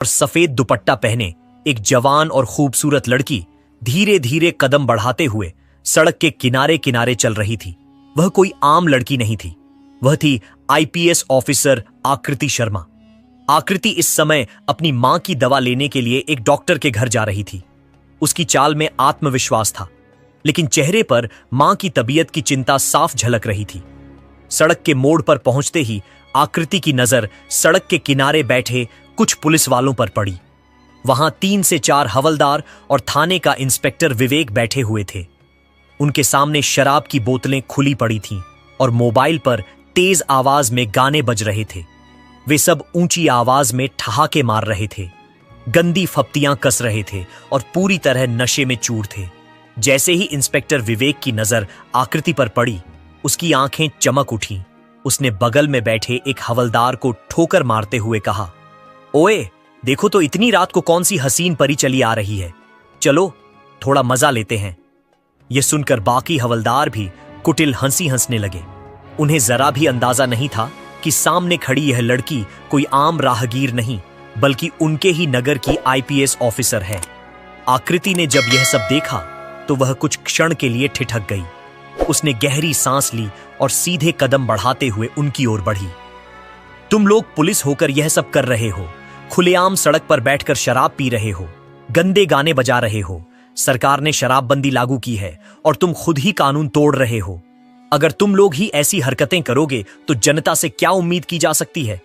और सफेद दुपट्टा पहने एक जवान और खूबसूरत लड़की धीरे धीरे कदम बढ़ाते हुए सड़क के किनारे किनारे चल रही थी। वह कोई आम लड़की नहीं थी, वह थी आईपीएस ऑफिसर आकृति शर्मा। आकृति इस समय अपनी मां की दवा लेने के लिए एक डॉक्टर के घर जा रही थी। उसकी चाल में आत्मविश्वास था, लेकिन चेहरे पर मां की तबीयत की चिंता साफ झलक रही थी। सड़क के मोड़ पर पहुंचते ही आकृति की नजर सड़क के किनारे बैठे कुछ पुलिस वालों पर पड़ी। वहां 3 से 4 हवलदार और थाने का इंस्पेक्टर विवेक बैठे हुए थे। उनके सामने शराब की बोतलें खुली पड़ी थीं और मोबाइल पर तेज आवाज में गाने बज रहे थे। वे सब ऊंची आवाज में ठहाके मार रहे थे, गंदी फप्तियां कस रहे थे और पूरी तरह नशे में चूर थे। जैसे ही इंस्पेक्टर विवेक की नजर आकृति पर पड़ी, उसकी आंखें चमक उठीं। उसने बगल में बैठे एक हवलदार को ठोकर मारते हुए कहा, ओए, देखो तो इतनी रात को कौन सी हसीन परी चली आ रही है। चलो थोड़ा मजा लेते हैं। यह सुनकर बाकी हवलदार भी कुटिल हंसी हंसने लगे। उन्हें जरा भी अंदाजा नहीं था कि सामने खड़ी यह लड़की कोई आम राहगीर नहीं, बल्कि उनके ही नगर की आईपीएस ऑफिसर है। आकृति ने जब यह सब देखा तो वह कुछ क्षण के लिए ठिठक गई। उसने गहरी सांस ली और सीधे कदम बढ़ाते हुए उनकी ओर बढ़ी। तुम लोग पुलिस होकर यह सब कर रहे हो, खुलेआम सड़क पर बैठकर शराब पी रहे हो, गंदे गाने बजा रहे हो। सरकार ने शराबबंदी लागू की है और तुम खुद ही कानून तोड़ रहे हो। अगर तुम लोग ही ऐसी हरकतें करोगे तो जनता से क्या उम्मीद की जा सकती है?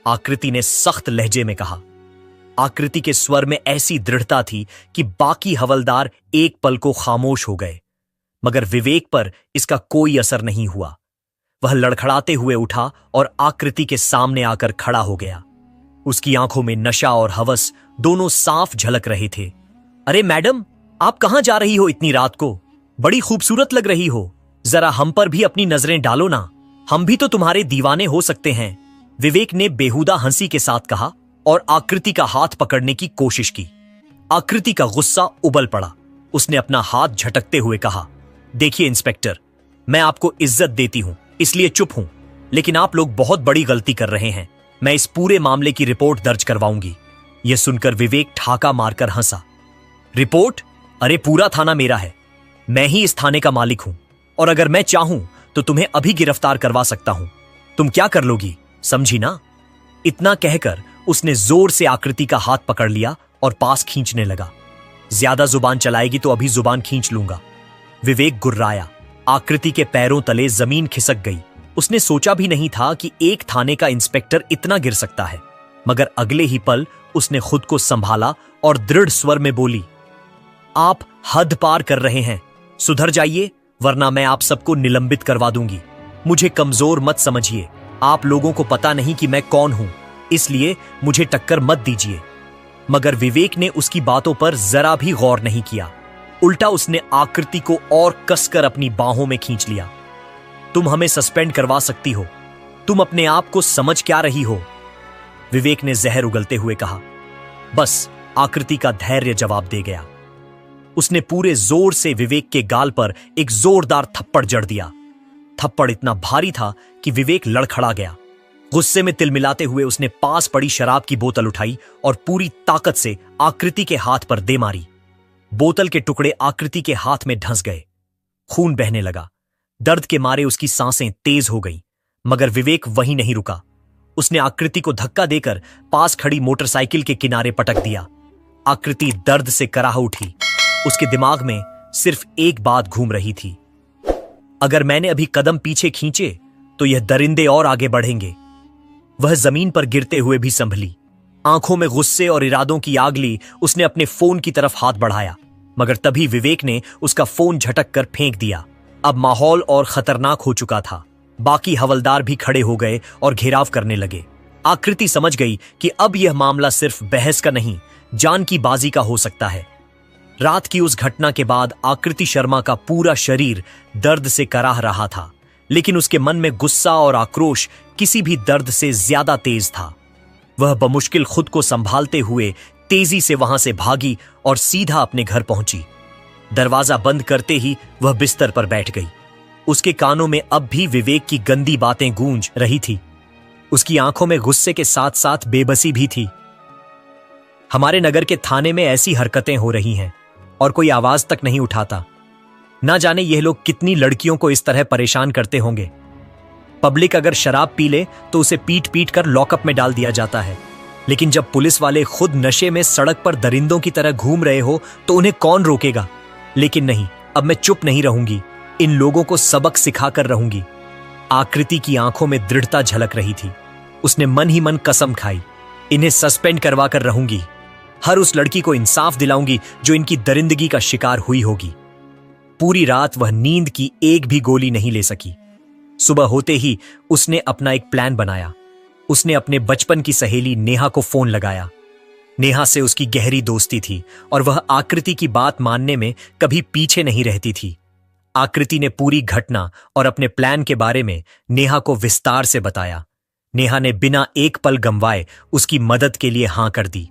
आकृति ने सख्त लहजे में कहा। आकृति के स्वर में ऐसी दृढ़ता थी कि बाकी हवलदार एक पल को खामोश हो गए, मगर विवेक पर इसका कोई असर नहीं हुआ। वह लड़खड़ाते हुए उठा और आकृति के सामने आकर खड़ा हो गया। उसकी आंखों में नशा और हवस दोनों साफ झलक रहे थे। अरे मैडम, आप कहां जा रही हो इतनी रात को? बड़ी खूबसूरत लग रही हो। जरा हम पर भी अपनी नजरें डालो ना, हम भी तो तुम्हारे दीवाने हो सकते हैं। विवेक ने बेहुदा हंसी के साथ कहा और आकृति का हाथ पकड़ने की कोशिश की। आकृति का गुस्सा उबल पड़ा। उसने अपना हाथ झटकते हुए कहा, देखिए इंस्पेक्टर, मैं आपको इज्जत देती हूं इसलिए चुप हूं, लेकिन आप लोग बहुत बड़ी गलती कर रहे हैं। मैं इस पूरे मामले की रिपोर्ट दर्ज करवाऊंगी। यह सुनकर विवेक ठाका मारकर हंसा। रिपोर्ट? अरे पूरा थाना मेरा है, मैं ही इस थाने का मालिक हूं, और अगर मैं चाहूं तो तुम्हें अभी गिरफ्तार करवा सकता हूं। तुम क्या कर लोगी, समझी ना? इतना कहकर उसने जोर से आकृति का हाथ पकड़ लिया और पास खींचने लगा। ज्यादा जुबान चलाएगी तो अभी जुबान खींच लूंगा। विवेक गुर्राया। आकृति के पैरों तले जमीन खिसक गई। उसने सोचा भी नहीं था कि एक थाने का इंस्पेक्टर इतना गिर सकता है, मगर अगले ही पल उसने खुद को संभाला और दृढ़ स्वर में बोली, आप हद पार कर रहे हैं, सुधर जाइए वरना मैं आप सबको निलंबित करवा दूंगी। मुझे कमजोर मत समझिए, आप लोगों को पता नहीं कि मैं कौन हूं, इसलिए मुझे टक्कर मत दीजिए। मगर विवेक ने उसकी बातों पर जरा भी गौर नहीं किया। उल्टा उसने आकृति को और कसकर अपनी बाहों में खींच लिया। तुम हमें सस्पेंड करवा सकती हो, तुम अपने आप को समझ क्या रही हो? विवेक ने जहर उगलते हुए कहा। बस आकृति का धैर्य जवाब दे गया। उसने पूरे जोर से विवेक के गाल पर एक जोरदार थप्पड़ जड़ दिया। थप्पड़ इतना भारी था कि विवेक लड़खड़ा गया। गुस्से में तिलमिलाते हुए उसने पास पड़ी शराब की बोतल उठाई और पूरी ताकत से आकृति के हाथ पर दे मारी। बोतल के टुकड़े आकृति के हाथ में धंस गए। खून बहने लगा। दर्द के मारे उसकी सांसें तेज हो गईं, मगर विवेक वहीं नहीं रुका। उसने आकृति को धक्का देकर पास खड़ी मोटरसाइकिल के किनारे पटक दिया। आकृति दर्द से कराह उठी। उसके दिमाग में सिर्फ एक बात घूम रही थी, अगर मैंने अभी कदम पीछे खींचे तो यह दरिंदे और आगे बढ़ेंगे। वह जमीन पर गिरते हुए भी संभली। आंखों में गुस्से और इरादों की आग ली। उसने अपने फोन की तरफ हाथ बढ़ाया, मगर तभी विवेक ने उसका फोन झटक कर फेंक दिया। अब माहौल और खतरनाक हो चुका था। बाकी हवलदार भी खड़े हो गए और घेराव करने लगे। आकृति समझ गई कि अब यह मामला सिर्फ बहस का नहीं, जान की बाजी का हो सकता है। रात की उस घटना के बाद आकृति शर्मा का पूरा शरीर दर्द से कराह रहा था, लेकिन उसके मन में गुस्सा और आक्रोश किसी भी दर्द से ज्यादा तेज था। वह बमुश्किल खुद को संभालते हुए तेजी से वहां से भागी और सीधा अपने घर पहुंची। दरवाजा बंद करते ही वह बिस्तर पर बैठ गई। उसके कानों में अब भी विवेक की गंदी बातें गूंज रही थी। उसकी आंखों में गुस्से के साथ साथ बेबसी भी थी। हमारे नगर के थाने में ऐसी हरकतें हो रही हैं और कोई आवाज तक नहीं उठाता। ना जाने यह लोग कितनी लड़कियों को इस तरह परेशान करते होंगे। पब्लिक अगर शराब पी ले तो उसे पीट पीट कर लॉकअप में डाल दिया जाता है, लेकिन जब पुलिस वाले खुद नशे में सड़क पर दरिंदों की तरह घूम रहे हो तो उन्हें कौन रोकेगा। लेकिन नहीं, अब मैं चुप नहीं रहूंगी, इन लोगों को सबक सिखाकर रहूंगी। आकृति की आंखों में दृढ़ता झलक रही थी। उसने मन ही मन कसम खाई, इन्हें सस्पेंड करवा कर रहूंगी। हर उस लड़की को इंसाफ दिलाऊंगी जो इनकी दरिंदगी का शिकार हुई होगी। पूरी रात वह नींद की एक भी गोली नहीं ले सकी। सुबह होते ही उसने अपना एक प्लान बनाया। उसने अपने बचपन की सहेली नेहा को फोन लगाया। नेहा से उसकी गहरी दोस्ती थी और वह आकृति की बात मानने में कभी पीछे नहीं रहती थी। आकृति ने पूरी घटना और अपने प्लान के बारे में नेहा को विस्तार से बताया। नेहा ने बिना एक पल गंवाए उसकी मदद के लिए हां कर दी।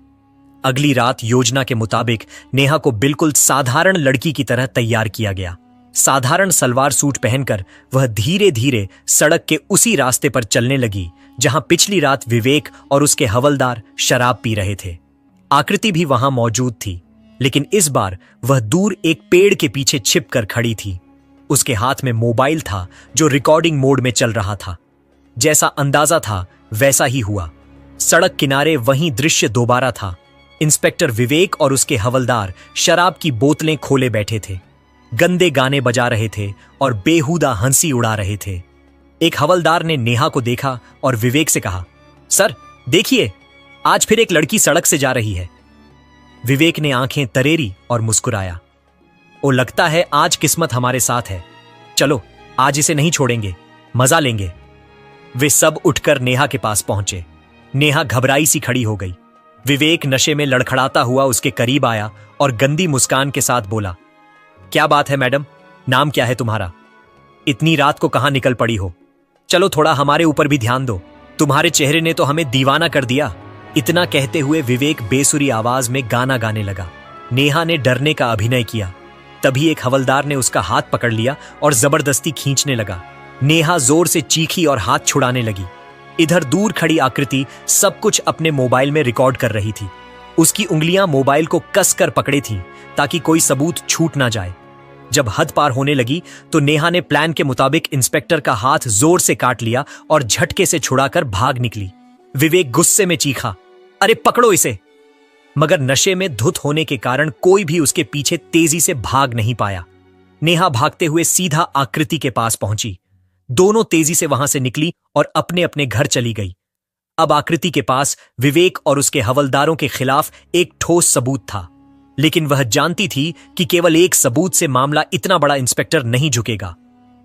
अगली रात योजना के मुताबिक नेहा को बिल्कुल साधारण लड़की की तरह तैयार किया गया। साधारण सलवार सूट पहनकर वह धीरे धीरे सड़क के उसी रास्ते पर चलने लगी जहां पिछली रात विवेक और उसके हवलदार शराब पी रहे थे। आकृति भी वहां मौजूद थी, लेकिन इस बार वह दूर एक पेड़ के पीछे छिपकर खड़ी थी। उसके हाथ में मोबाइल था जो रिकॉर्डिंग मोड में चल रहा था। जैसा अंदाजा था वैसा ही हुआ। सड़क किनारे वही दृश्य दोबारा था। इंस्पेक्टर विवेक और उसके हवलदार शराब की बोतलें खोले बैठे थे, गंदे गाने बजा रहे थे और बेहुदा हंसी उड़ा रहे थे। एक हवलदार ने नेहा को देखा और विवेक से कहा, सर देखिए, आज फिर एक लड़की सड़क से जा रही है। विवेक ने आंखें तरेरी और मुस्कुराया। ओ, लगता है आज किस्मत हमारे साथ है। चलो आज इसे नहीं छोड़ेंगे, मजा लेंगे। वे सब उठकर नेहा के पास पहुंचे। नेहा घबराई सी खड़ी हो गई। विवेक नशे में लड़खड़ाता हुआ उसके करीब आया और गंदी मुस्कान के साथ बोला, क्या बात है मैडम, नाम क्या है तुम्हारा? इतनी रात को कहां निकल पड़ी हो? चलो थोड़ा हमारे ऊपर भी ध्यान दो, तुम्हारे चेहरे ने तो हमें दीवाना कर दिया। इतना कहते हुए विवेक बेसुरी आवाज में गाना गाने लगा। नेहा ने डरने का अभिनय किया। तभी एक हवलदार ने उसका हाथ पकड़ लिया और जबरदस्ती खींचने लगा। नेहा जोर से चीखी और हाथ छुड़ाने लगी। इधर दूर खड़ी आकृति सब कुछ अपने मोबाइल में रिकॉर्ड कर रही थी। उसकी उंगलियां मोबाइल को कसकर पकड़े थीं ताकि कोई सबूत छूट ना जाए। जब हद पार होने लगी तो नेहा ने प्लान के मुताबिक इंस्पेक्टर का हाथ जोर से काट लिया और झटके से छुड़ाकर भाग निकली। विवेक गुस्से में चीखा, अरे पकड़ो इसे! मगर नशे में धुत होने के कारण कोई भी उसके पीछे तेजी से भाग नहीं पाया। नेहा भागते हुए सीधा आकृति के पास पहुंची। दोनों तेजी से वहां से निकली और अपने अपने घर चली गई। अब आकृति के पास विवेक और उसके हवलदारों के खिलाफ एक ठोस सबूत था, लेकिन वह जानती थी कि केवल एक सबूत से मामला इतना बड़ा इंस्पेक्टर नहीं झुकेगा।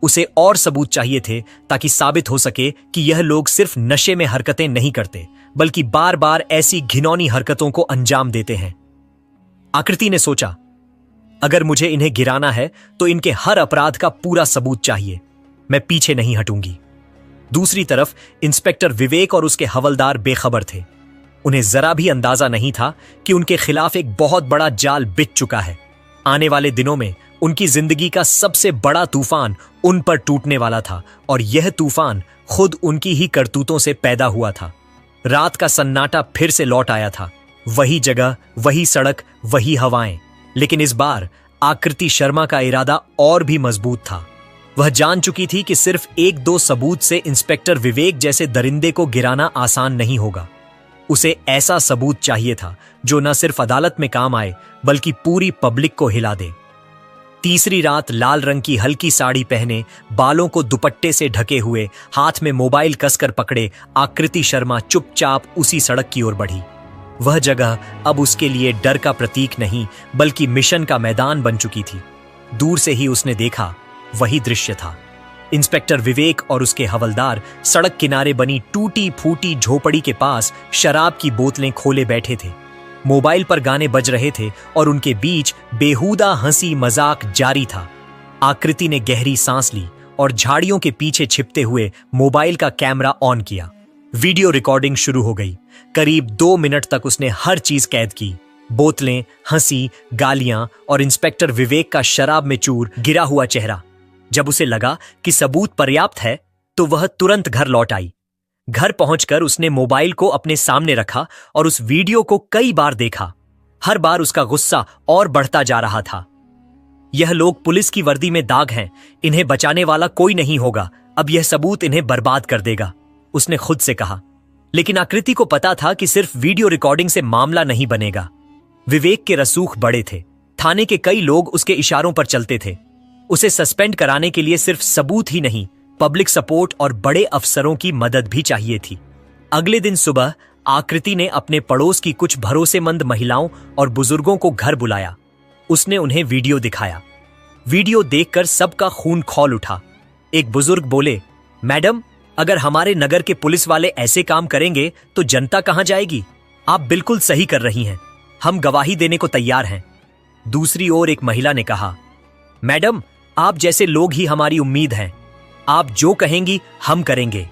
उसे और सबूत चाहिए थे ताकि साबित हो सके कि यह लोग सिर्फ नशे में हरकतें नहीं करते, बल्कि बार बार ऐसी घिनौनी हरकतों को अंजाम देते हैं। आकृति ने सोचा, अगर मुझे इन्हें गिराना है तो इनके हर अपराध का पूरा सबूत चाहिए। मैं पीछे नहीं हटूंगी। दूसरी तरफ इंस्पेक्टर विवेक और उसके हवलदार बेखबर थे। उन्हें जरा भी अंदाजा नहीं था कि उनके खिलाफ एक बहुत बड़ा जाल बिछ चुका है। आने वाले दिनों में उनकी जिंदगी का सबसे बड़ा तूफान उन पर टूटने वाला था और यह तूफान खुद उनकी ही करतूतों से पैदा हुआ था। रात का सन्नाटा फिर से लौट आया था। वही जगह, वही सड़क, वही हवाएं, लेकिन इस बार आकृति शर्मा का इरादा और भी मजबूत था। वह जान चुकी थी कि सिर्फ एक दो सबूत से इंस्पेक्टर विवेक जैसे दरिंदे को गिराना आसान नहीं होगा। उसे ऐसा सबूत चाहिए था जो न सिर्फ अदालत में काम आए बल्कि पूरी पब्लिक को हिला दे। तीसरी रात लाल रंग की हल्की साड़ी पहने, बालों को दुपट्टे से ढके हुए, हाथ में मोबाइल कसकर पकड़े आकृति शर्मा चुपचाप उसी सड़क की ओर बढ़ी। वह जगह अब उसके लिए डर का प्रतीक नहीं बल्कि मिशन का मैदान बन चुकी थी। दूर से ही उसने देखा, वही दृश्य था। इंस्पेक्टर विवेक और उसके हवलदार सड़क किनारे बनी टूटी फूटी झोपड़ी के पास शराब की बोतलें खोले बैठे थे। मोबाइल पर गाने बज रहे थे और उनके बीच बेहुदा हंसी मजाक जारी था। आकृति ने गहरी सांस ली और झाड़ियों के पीछे छिपते हुए मोबाइल का कैमरा ऑन किया। वीडियो रिकॉर्डिंग शुरू हो गई। करीब 2 मिनट तक उसने हर चीज कैद की। बोतलें, हंसी, गालियां और इंस्पेक्टर विवेक का शराब में चूर गिरा हुआ चेहरा। जब उसे लगा कि सबूत पर्याप्त है तो वह तुरंत घर लौट आई। घर पहुंचकर उसने मोबाइल को अपने सामने रखा और उस वीडियो को कई बार देखा। हर बार उसका गुस्सा और बढ़ता जा रहा था। यह लोग पुलिस की वर्दी में दाग हैं, इन्हें बचाने वाला कोई नहीं होगा, अब यह सबूत इन्हें बर्बाद कर देगा, उसने खुद से कहा। लेकिन आकृति को पता था कि सिर्फ वीडियो रिकॉर्डिंग से मामला नहीं बनेगा। विवेक के रसूख बड़े थे, थाने के कई लोग उसके इशारों पर चलते थे। उसे सस्पेंड कराने के लिए सिर्फ सबूत ही नहीं, पब्लिक सपोर्ट और बड़े अफसरों की मदद भी चाहिए थी। अगले दिन सुबह आकृति ने अपने पड़ोस की कुछ भरोसेमंद महिलाओं और बुजुर्गों को घर बुलाया। उसने उन्हें वीडियो दिखाया। वीडियो देखकर सबका खून खौल उठा। एक बुजुर्ग बोले, मैडम, अगर हमारे नगर के पुलिस वाले ऐसे काम करेंगे तो जनता कहां जाएगी? आप बिल्कुल सही कर रही हैं, हम गवाही देने को तैयार हैं। दूसरी ओर एक महिला ने कहा, मैडम, आप जैसे लोग ही हमारी उम्मीद हैं, आप जो कहेंगी हम करेंगे।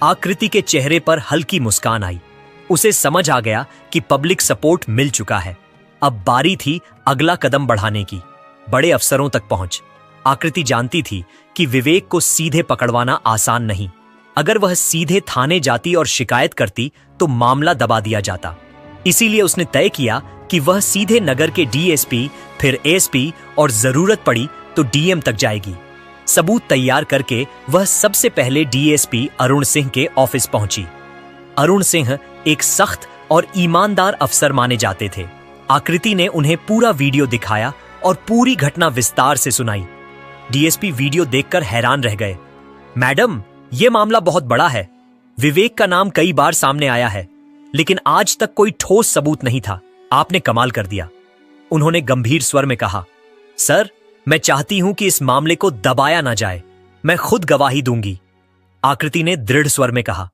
आकृति के चेहरे पर हल्की मुस्कान आई। उसे समझ आ गया कि पब्लिक सपोर्ट मिल चुका है। अब बारी थी अगला कदम बढ़ाने की, बड़े अफसरों तक पहुंच। आकृति जानती थी कि विवेक को सीधे पकड़वाना आसान नहीं। अगर वह सीधे थाने जाती और शिकायत करती तो मामला दबा दिया जाता। इसीलिए उसने तय किया कि वह सीधे नगर के डीएसपी, फिर एएसपी और जरूरत पड़ी तो डीएम तक जाएगी। सबूत तैयार करके वह सबसे पहले डीएसपी अरुण सिंह के ऑफिस पहुंची। अरुण सिंह एक सख्त और ईमानदार अफसर माने जाते थे। आकृति ने उन्हें पूरा वीडियो दिखाया और पूरी घटना विस्तार से सुनाई। डीएसपी वीडियो देखकर हैरान रह गए। मैडम, यह मामला बहुत बड़ा है। विवेक का नाम कई बार सामने आया है, लेकिन आज तक कोई ठोस सबूत नहीं था। आपने कमाल कर दिया। उन्होंने गंभीर स्वर में कहा, सर, मैं चाहती हूं कि इस मामले को दबाया ना जाए। मैं खुद गवाही दूंगी, आकृति ने दृढ़ स्वर में कहा।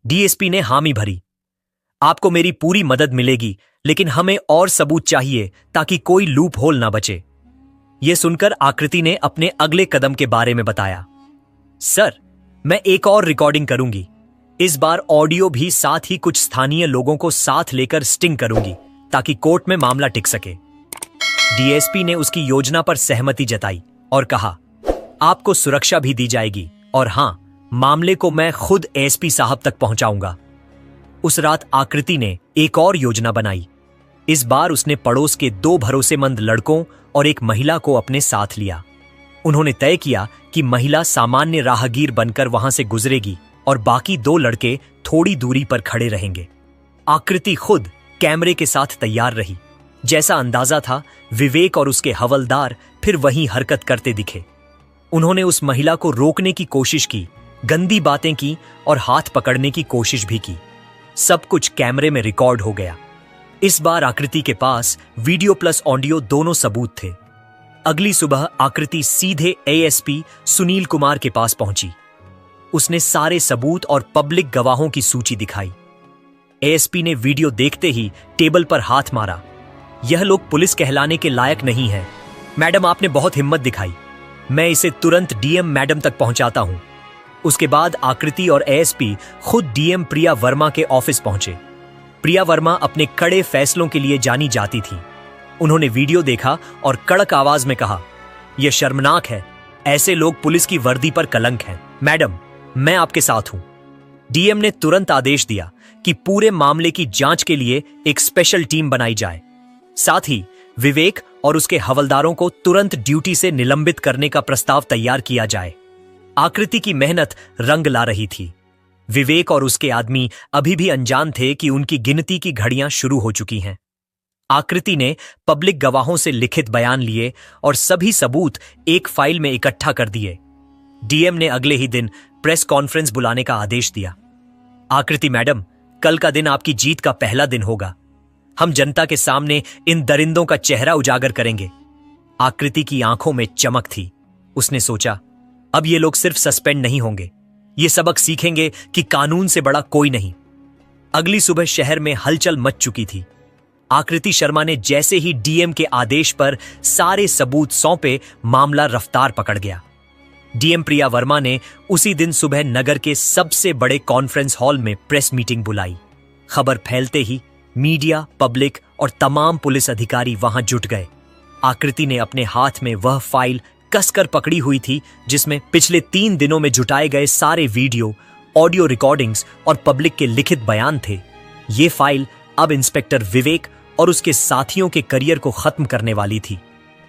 डीएसपी ने हामी भरी। आपको मेरी पूरी मदद मिलेगी, लेकिन हमें और सबूत चाहिए ताकि कोई लूप होल ना बचे। यह सुनकर आकृति ने अपने अगले कदम के बारे में बताया। सर, मैं एक और रिकॉर्डिंग करूंगी। इस बार ऑडियो भी, साथ ही कुछ स्थानीय लोगों को साथ लेकर स्टिंग करूंगी ताकि कोर्ट में मामला टिक सके। डीएसपी ने उसकी योजना पर सहमति जताई और कहा, आपको सुरक्षा भी दी जाएगी और हां, मामले को मैं खुद एसपी साहब तक पहुंचाऊंगा। उस रात आकृति ने एक और योजना बनाई। इस बार उसने पड़ोस के 2 भरोसेमंद लड़कों और एक महिला को अपने साथ लिया। उन्होंने तय किया कि महिला सामान्य राहगीर बनकर वहां से गुजरेगी और बाकी 2 लड़के थोड़ी दूरी पर खड़े रहेंगे। आकृति खुद कैमरे के साथ तैयार रही। जैसा अंदाजा था, विवेक और उसके हवलदार फिर वहीं हरकत करते दिखे। उन्होंने उस महिला को रोकने की कोशिश की, गंदी बातें की और हाथ पकड़ने की कोशिश भी की। सब कुछ कैमरे में रिकॉर्ड हो गया। इस बार आकृति के पास वीडियो प्लस ऑडियो दोनों सबूत थे। अगली सुबह आकृति सीधे एएसपी सुनील कुमार के पास पहुंची। उसने सारे सबूत और पब्लिक गवाहों की सूची दिखाई। एएसपी ने वीडियो देखते ही टेबल पर हाथ मारा। यह लोग पुलिस कहलाने के लायक नहीं है। मैडम, आपने बहुत हिम्मत दिखाई। मैं इसे तुरंत डीएम मैडम तक पहुंचाता हूं। उसके बाद आकृति और एएसपी खुद डीएम प्रिया वर्मा के ऑफिस पहुंचे। प्रिया वर्मा अपने कड़े फैसलों के लिए जानी जाती थी। उन्होंने वीडियो देखा और कड़क आवाज में कहा, यह शर्मनाक है। ऐसे लोग पुलिस की वर्दी पर कलंक हैं। मैडम, मैं आपके साथ हूं। डीएम ने तुरंत आदेश दिया कि पूरे मामले की जांच के लिए एक स्पेशल टीम बनाई जाए। साथ ही विवेक और उसके हवलदारों को तुरंत ड्यूटी से निलंबित करने का प्रस्ताव तैयार किया जाए। आकृति की मेहनत रंग ला रही थी। विवेक और उसके आदमी अभी भी अनजान थे कि उनकी गिनती की घड़ियां शुरू हो चुकी हैं। आकृति ने पब्लिक गवाहों से लिखित बयान लिए और सभी सबूत एक फाइल में इकट्ठा कर दिए। डीएम ने अगले ही दिन प्रेस कॉन्फ्रेंस बुलाने का आदेश दिया। आकृति मैडम, कल का दिन आपकी जीत का पहला दिन होगा। हम जनता के सामने इन दरिंदों का चेहरा उजागर करेंगे। आकृति की आंखों में चमक थी। उसने सोचा, अब ये लोग सिर्फ सस्पेंड नहीं होंगे, ये सबक सीखेंगे कि कानून से बड़ा कोई नहीं। अगली सुबह शहर में हलचल मच चुकी थी। आकृति शर्मा ने जैसे ही डीएम के आदेश पर सारे सबूत सौंपे, मामला रफ्तार पकड़ गया। डीएम प्रिया वर्मा ने उसी दिन सुबह नगर के सबसे बड़े कॉन्फ्रेंस हॉल में प्रेस मीटिंग बुलाई। खबर फैलते ही मीडिया, पब्लिक और तमाम पुलिस अधिकारी वहां जुट गए। आकृति ने अपने हाथ में वह फाइल कसकर पकड़ी हुई थी जिसमें पिछले 3 दिनों में जुटाए गए सारे वीडियो, ऑडियो रिकॉर्डिंग्स और पब्लिक के लिखित बयान थे। ये फाइल अब इंस्पेक्टर विवेक और उसके साथियों के करियर को खत्म करने वाली थी।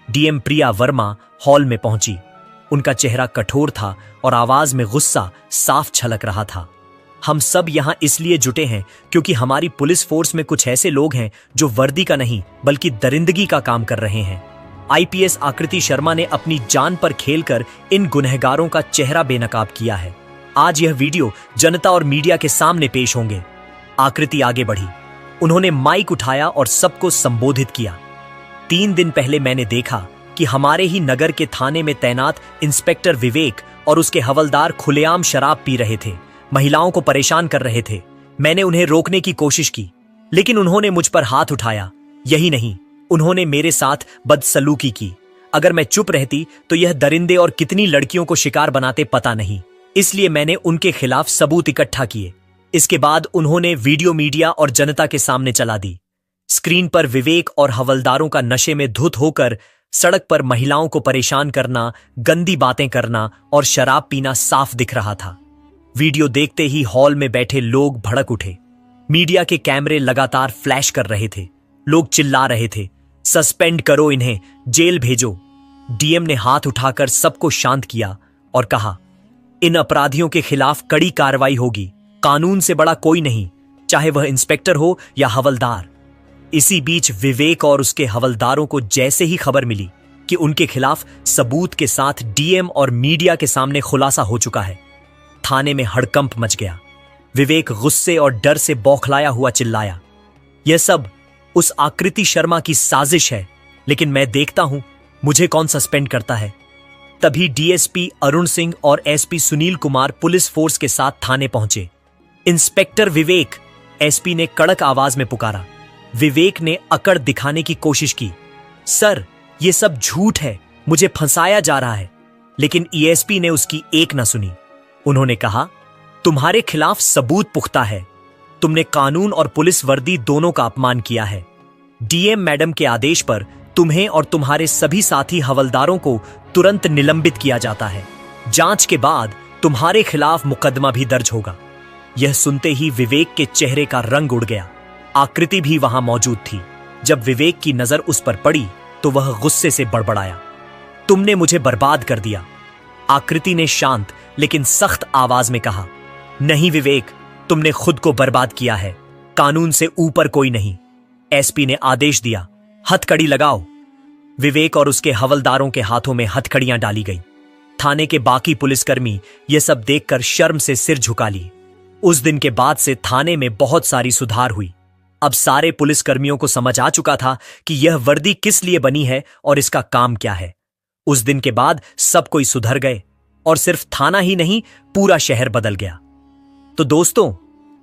डीएम प्रिया वर्मा हॉल में पहुंची। उनका चेहरा कठोर था और आवाज में गुस्सा साफ छलक रहा था। हम सब यहां इसलिए जुटे हैं क्योंकि हमारी पुलिस फोर्स में कुछ ऐसे लोग हैं जो वर्दी का नहीं बल्कि दरिंदगी का काम कर रहे हैं। आईपीएस आकृति शर्मा ने अपनी जान पर खेलकर इन गुनहगारों का चेहरा बेनकाब किया है। आज यह वीडियो जनता और मीडिया के सामने पेश होंगे। आकृति आगे बढ़ी। उन्होंने माइक उठाया और सबको संबोधित किया। 3 दिन पहले मैंने देखा कि हमारे ही नगर के थाने में तैनात इंस्पेक्टर विवेक और उसके हवलदार खुलेआम शराब पी रहे थे, महिलाओं को परेशान कर रहे थे। मैंने उन्हें रोकने की कोशिश की, लेकिन उन्होंने मुझ पर हाथ उठाया। यही नहीं, उन्होंने मेरे साथ बदसलूकी की। अगर मैं चुप रहती तो यह दरिंदे और कितनी लड़कियों को शिकार बनाते पता नहीं। इसलिए मैंने उनके खिलाफ सबूत इकट्ठा किए। इसके बाद उन्होंने वीडियो मीडिया और जनता के सामने चला दी। स्क्रीन पर विवेक और हवलदारों का नशे में धुत होकर सड़क पर महिलाओं को परेशान करना, गंदी बातें करना और शराब पीना साफ दिख रहा था। वीडियो देखते ही हॉल में बैठे लोग भड़क उठे। मीडिया के कैमरे लगातार फ्लैश कर रहे थे। लोग चिल्ला रहे थे, सस्पेंड करो इन्हें, जेल भेजो। डीएम ने हाथ उठाकर सबको शांत किया और कहा, इन अपराधियों के खिलाफ कड़ी कार्रवाई होगी। कानून से बड़ा कोई नहीं, चाहे वह इंस्पेक्टर हो या हवलदार। इसी बीच विवेक और उसके हवलदारों को जैसे ही खबर मिली कि उनके खिलाफ सबूत के साथ डीएम और मीडिया के सामने खुलासा हो चुका है, थाने में हड़कंप मच गया। विवेक गुस्से और डर से बौखलाया हुआ चिल्लाया, यह सब उस आकृति शर्मा की साजिश है, लेकिन मैं देखता हूं मुझे कौन सस्पेंड करता है। तभी डीएसपी अरुण सिंह और SP Sunil Kumar police force के साथ थाने पहुंचे। इंस्पेक्टर विवेक, एसपी ने कड़क आवाज में पुकारा। विवेक ने अकड़ दिखाने की कोशिश की, सर यह सब झूठ है, मुझे फंसाया जा रहा है। लेकिन ईएसपी ने उसकी एक न सुनी। उन्होंने कहा, तुम्हारे खिलाफ सबूत पुख्ता है। तुमने कानून और पुलिस वर्दी दोनों का अपमान किया है। डीएम मैडम के आदेश पर तुम्हें और तुम्हारे सभी साथी हवलदारों को तुरंत निलंबित किया जाता है। जांच के बाद तुम्हारे खिलाफ मुकदमा भी दर्ज होगा। यह सुनते ही विवेक के चेहरे का रंग उड़ गया। आकृति भी वहां मौजूद थी। जब विवेक की नजर उस पर पड़ी तो वह गुस्से से बड़बड़ाया, तुमने मुझे बर्बाद कर दिया। आकृति ने शांत लेकिन सख्त आवाज में कहा, नहीं विवेक, तुमने खुद को बर्बाद किया है, कानून से ऊपर कोई नहीं। एसपी ने आदेश दिया, हथकड़ी लगाओ। विवेक और उसके हवलदारों के हाथों में हथकड़ियां डाली गई। थाने के बाकी पुलिसकर्मी यह सब देखकर शर्म से सिर झुका लिए। उस दिन के बाद से थाने में बहुत सारी सुधार हुई। अब सारे पुलिसकर्मियों को समझ आ चुका था कि यह वर्दी किस लिए बनी है और इसका काम क्या है। उस दिन के बाद सब कोई सुधर गए और सिर्फ थाना ही नहीं, पूरा शहर बदल गया। तो दोस्तों,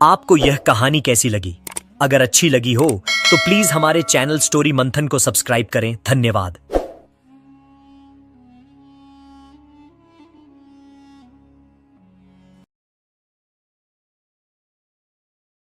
आपको यह कहानी कैसी लगी? अगर अच्छी लगी हो तो प्लीज हमारे चैनल स्टोरी मंथन को सब्सक्राइब करें। धन्यवाद।